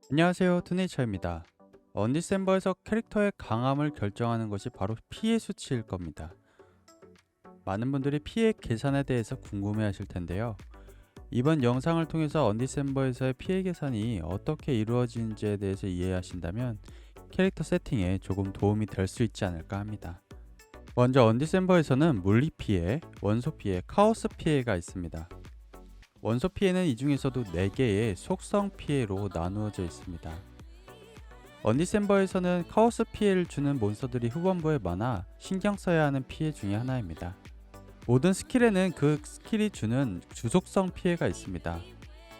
안녕하세요, 투네이처입니다. 언디셈버에서 캐릭터의 강함을 결정하는 것이 바로 피해 수치일 겁니다. 많은 분들이 피해 계산에 대해서 궁금해 하실 텐데요. 이번 영상을 통해서 언디셈버에서의 피해 계산이 어떻게 이루어지는지에 대해서 이해하신다면 캐릭터 세팅에 조금 도움이 될 수 있지 않을까 합니다. 먼저 언디셈버에서는 물리 피해, 원소 피해, 카오스 피해가 있습니다. 원소 피해는 이 중에서도 4개의 속성 피해로 나누어져 있습니다. 언디셈버에서는 카오스 피해를 주는 몬스터들이 후반부에 많아 신경 써야 하는 피해 중에 하나입니다. 모든 스킬에는 그 스킬이 주는 주속성 피해가 있습니다.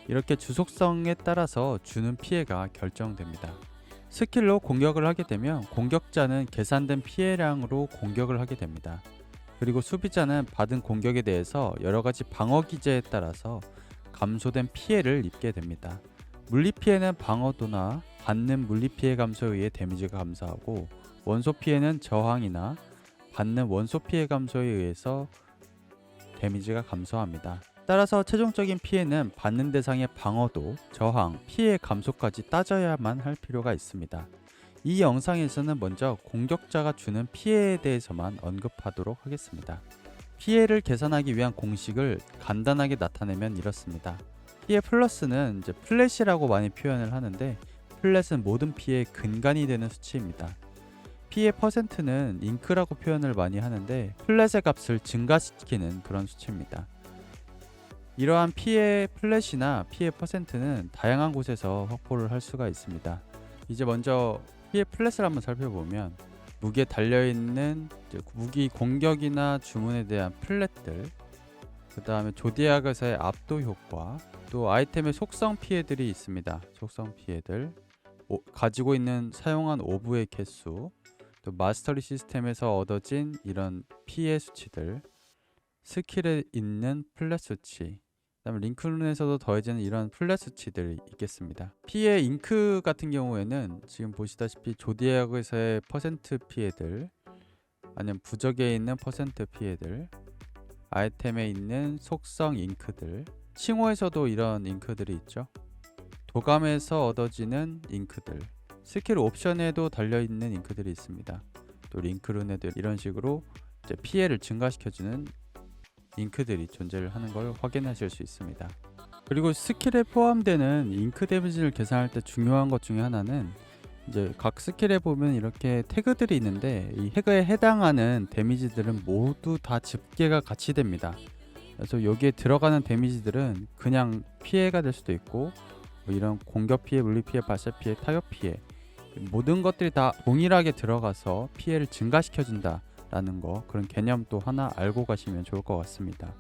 이렇게 주속성에 따라서 주는 피해가 결정됩니다. 스킬로 공격을 하게 되면 공격자는 계산된 피해량으로 공격을 하게 됩니다. 그리고 수비자는 받은 공격에 대해서 여러가지 방어 기제에 따라서 감소된 피해를 입게 됩니다. 물리 피해는 방어도나 받는 물리 피해 감소에 의해 데미지가 감소하고, 원소 피해는 저항이나 받는 원소 피해 감소에 의해서 데미지가 감소합니다. 따라서 최종적인 피해는 받는 대상의 방어도, 저항, 피해 감소까지 따져야만 할 필요가 있습니다. 이 영상에서는 먼저 공격자가 주는 피해에 대해서만 언급하도록 하겠습니다. 피해를 계산하기 위한 공식을 간단하게 나타내면 이렇습니다. 피해 플러스는 플랫이라고 많이 표현을 하는데, 플랫은 모든 피해의 근간이 되는 수치입니다. 피해 퍼센트는 잉크라고 표현을 많이 하는데, 플랫의 값을 증가시키는 그런 수치입니다. 이러한 피해 플랫이나 피해 퍼센트는 다양한 곳에서 확보를 할 수가 있습니다. 이제 먼저 피해 플랫을 한번 살펴보면, 무기에 달려있는 무기 공격이나 주문에 대한 플랫들, 그 다음에 조디아그사의 압도 효과, 또 아이템의 속성 피해들이 있습니다. 속성 피해들, 가지고 있는 사용한 오브의 개수, 또 마스터리 시스템에서 얻어진 이런 피해 수치들, 스킬에 있는 플랫 수치, 그다음에 링크룬에서도 더해지는 이런 플랫 수치들이 있겠습니다. 피해 잉크 같은 경우에는 지금 보시다시피 조디아그에서의 퍼센트 피해들, 아니면 부적에 있는 퍼센트 피해들, 아이템에 있는 속성 잉크들, 칭호에서도 이런 잉크들이 있죠. 도감에서 얻어지는 잉크들, 스킬 옵션에도 달려있는 잉크들이 있습니다. 또 링크룬에도 이런 식으로 피해를 증가시켜주는 잉크들이 존재를 하는 걸 확인하실 수 있습니다. 그리고 스킬에 포함되는 잉크 데미지를 계산할 때 중요한 것 중에 하나는, 각 스킬에 보면 이렇게 태그들이 있는데, 이 태그에 해당하는 데미지들은 모두 다 집계가 같이 됩니다. 그래서 여기에 들어가는 데미지들은 그냥 피해가 될 수도 있고, 이런 공격 피해, 물리 피해, 발사 피해, 타격 피해, 모든 것들이 다 동일하게 들어가서 피해를 증가시켜준다 라는 거, 그런 개념도 하나 알고 가시면 좋을 것 같습니다.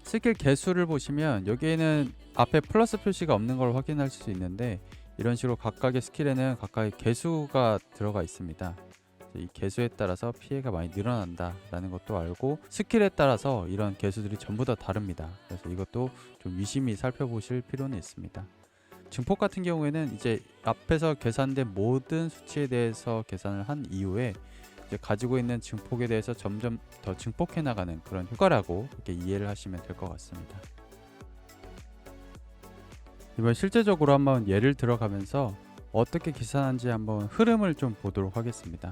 스킬 개수를 보시면 여기에는 앞에 플러스 표시가 없는 걸 확인할 수 있는데, 이런 식으로 각각의 스킬에는 각각의 개수가 들어가 있습니다. 이 개수에 따라서 피해가 많이 늘어난다 라는 것도 알고, 스킬에 따라서 이런 개수들이 전부 다 다릅니다. 그래서 이것도 좀 유심히 살펴보실 필요는 있습니다. 증폭 같은 경우에는 이제 앞에서 계산된 모든 수치에 대해서 계산을 한 이후에 가지고 있는 증폭에 대해서 점점 더 증폭해 나가는 그런 효과라고 이렇게 이해를 하시면 될 것 같습니다. 이번 실제적으로 한번 예를 들어가면서 어떻게 계산하는지 한번 흐름을 좀 보도록 하겠습니다.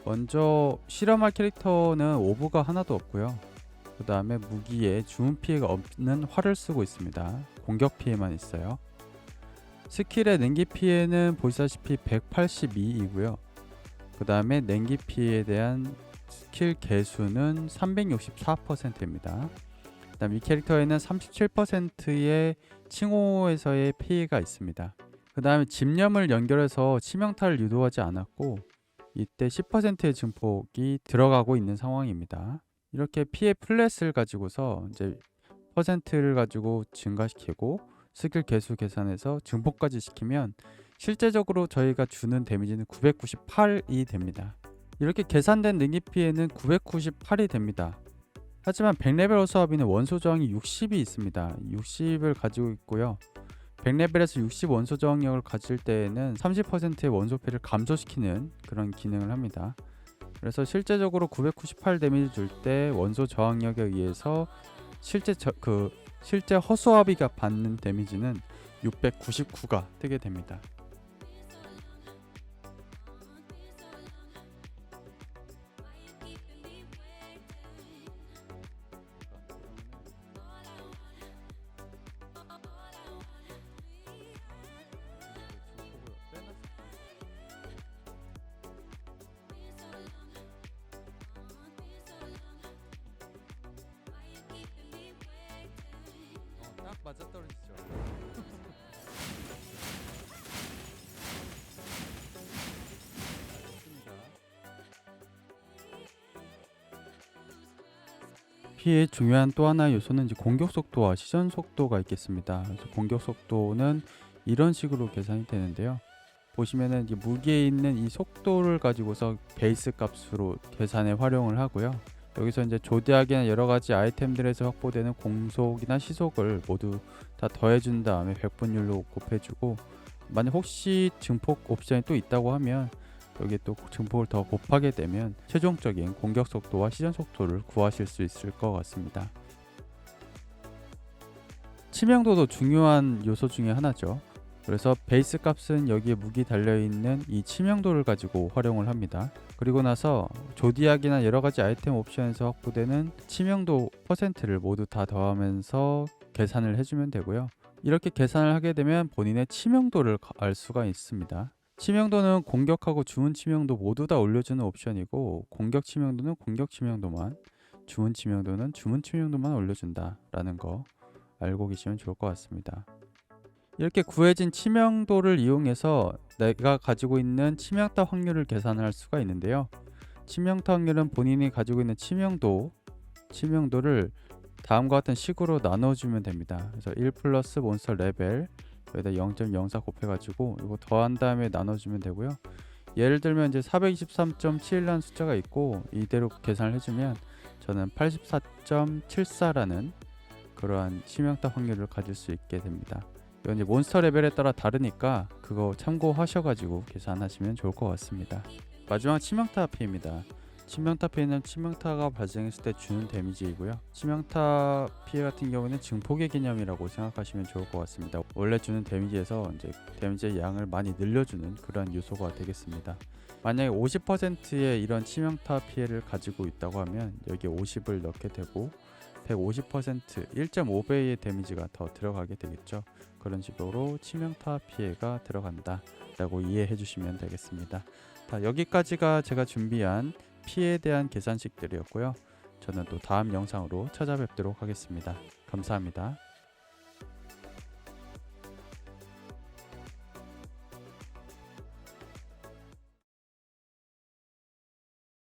먼저 실험할 캐릭터는 오브가 하나도 없고요. 그 다음에 무기에 주문 피해가 없는 활을 쓰고 있습니다. 공격 피해만 있어요. 스킬의 냉기 피해는 보시다시피 182이고요. 그 다음에 냉기 피해에 대한 스킬 개수는 364%입니다. 그 다음 이 캐릭터에는 37%의 칭호에서의 피해가 있습니다. 그 다음에 집념을 연결해서 치명타를 유도하지 않았고, 이때 10%의 증폭이 들어가고 있는 상황입니다. 이렇게 피해 플랫을 가지고서 퍼센트를 가지고 증가시키고, 스킬 개수 계산해서 증폭까지 시키면 실제적으로 저희가 주는 데미지는 998이 됩니다. 이렇게 계산된 능기 피해는 998이 됩니다. 하지만 100레벨 어수아비는 원소 저항이 60이 있습니다. 60을 가지고 있고요. 100레벨에서 60 원소 저항력을 가질 때에는 30%의 원소 피해를 감소시키는 그런 기능을 합니다. 그래서 실제적으로 998 데미지 줄 때 원소 저항력에 의해서 실제 허수아비가 받는 데미지는 699가 뜨게 됩니다. 딱 맞아떨어지죠. 피해의 중요한 또 하나의 요소는 이제 공격 속도와 시전 속도가 있겠습니다. 그래서 공격 속도는 이런 식으로 계산이 되는데요. 보시면은 이제 무기에 있는 이 속도를 가지고서 베이스 값으로 계산에 활용을 하고요. 여기서 이제 조디악이나 여러 가지 아이템들에서 확보되는 공속이나 시속을 모두 다 더해준 다음에 백분율로 곱해주고, 만약 혹시 증폭 옵션이 또 있다고 하면 여기에 또 증폭을 더 곱하게 되면 최종적인 공격 속도와 시전 속도를 구하실 수 있을 것 같습니다. 치명도도 중요한 요소 중에 하나죠. 그래서 베이스 값은 여기에 무기 달려있는 이 치명도를 가지고 활용을 합니다. 그리고 나서 조디악이나 여러가지 아이템 옵션에서 확보되는 치명도 퍼센트를 모두 다 더하면서 계산을 해주면 되고요. 이렇게 계산을 하게 되면 본인의 치명도를 알 수가 있습니다. 치명도는 공격하고 주문 치명도 모두 다 올려주는 옵션이고, 공격 치명도는 공격 치명도만, 주문 치명도는 주문 치명도만 올려준다 라는 거 알고 계시면 좋을 것 같습니다. 이렇게 구해진 치명도를 이용해서 내가 가지고 있는 치명타 확률을 계산할 수가 있는데요. 치명타 확률은 본인이 가지고 있는 치명도를 다음과 같은 식으로 나눠주면 됩니다. 그래서 1 플러스 몬스터 레벨, 여기다 0.04 곱해가지고 이거 더한 다음에 나눠주면 되고요. 예를 들면 이제 423.7이라는 숫자가 있고, 이대로 계산을 해주면 저는 84.74라는 그러한 치명타 확률을 가질 수 있게 됩니다. 이건 이제 몬스터 레벨에 따라 다르니까 그거 참고하셔가지고 계산하시면 좋을 것 같습니다. 마지막 치명타 피해입니다. 치명타 피해는 치명타가 발생했을 때 주는 데미지이고요. 치명타 피해 같은 경우는 증폭의 개념이라고 생각하시면 좋을 것 같습니다. 원래 주는 데미지에서 이제 데미지의 양을 많이 늘려주는 그런 요소가 되겠습니다. 만약에 50%의 이런 치명타 피해를 가지고 있다고 하면 여기에 50을 넣게 되고 150% 1.5배의 데미지가 더 들어가게 되겠죠. 그런 식으로 치명타 피해가 들어간다 라고 이해해 주시면 되겠습니다. 여기까지가 제가 준비한 피해에 대한 계산식들이었고요. 저는 또 다음 영상으로 찾아뵙도록 하겠습니다. 감사합니다.